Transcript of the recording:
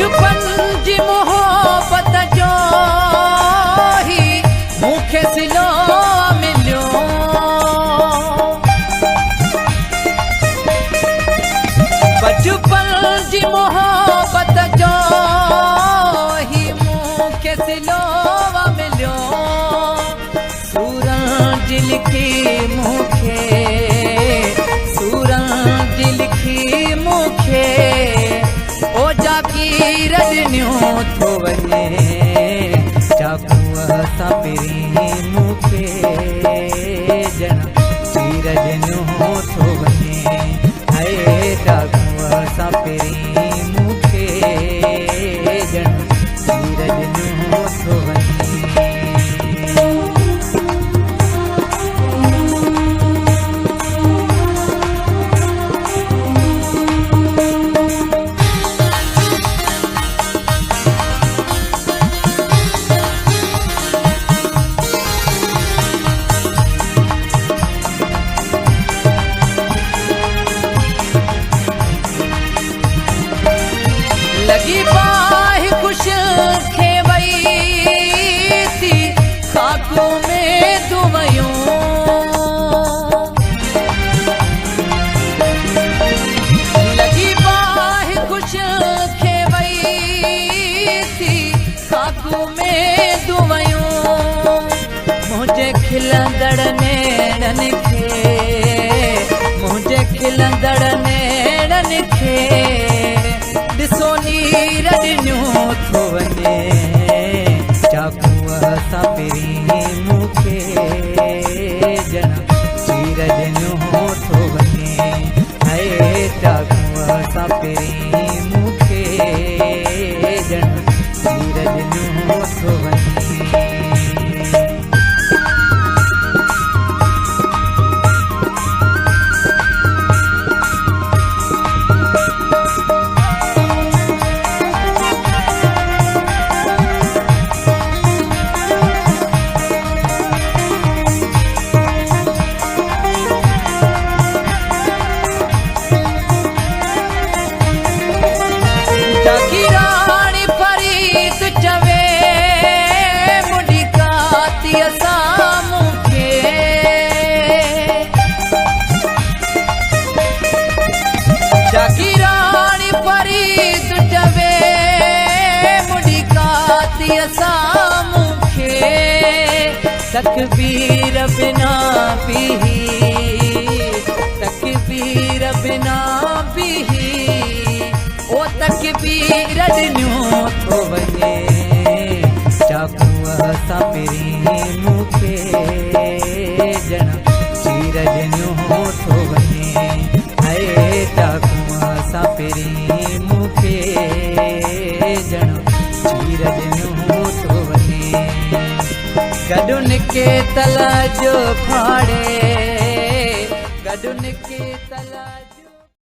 बचपन जी मोहब्बत जो ही मूंखे सिलो मिलियो। बचपन जी मोहब्बत जो ही मूंखे सिलो मिलियो। सूरज जी लिखी मूंखे, सूरज जी लिखी मूंखे ओ जाकीर ॾिनियो थो वञे। चाकूअ सां पहिरीं मूंखे ॼण चीर ॾिनियो थो वञे। हाय चाकूअ सां पहिरीं मूंखे ॼण चीर ॾिनियो थो वञे। लगी बाहि कुछ खे वई थी खाकू में दुवयूं। लगी बाहि कुछ खे वई थी खाकू में दुवयूं। मुझे खिलंदड़ नेड़न खे, मुझे खिलंदड़ नेड़न खे ॾिसो नीर ॾिनियो थो वञे। चाकूअ सां पहिरीं मूंखे ॼण चीर ॾिनियो थो वञे। हाय चाकूअ सां पहिरीं मूंखे ॼण चीर ॾिनियो थो वञे। जागीराणी फरीद चवे मुंडी कातीअ सां मूंखे। जागीराणी फरीद चवे मुंडी कातीअ सां मूंखे। तकबीर बिना बीही, तकबीर बिना बीही ओ तकबीर ॾिनियो थो वञे। चाकूअ सां पहिरीं मूंखे ॼण चीर ॾिनियो थो वञे। हाय चाकूअ सां पहिरीं मूंखे ॼण चीर ॾिनियो थो वञे। गॾुनि के तल जो फाड़े, गॾुनि के तल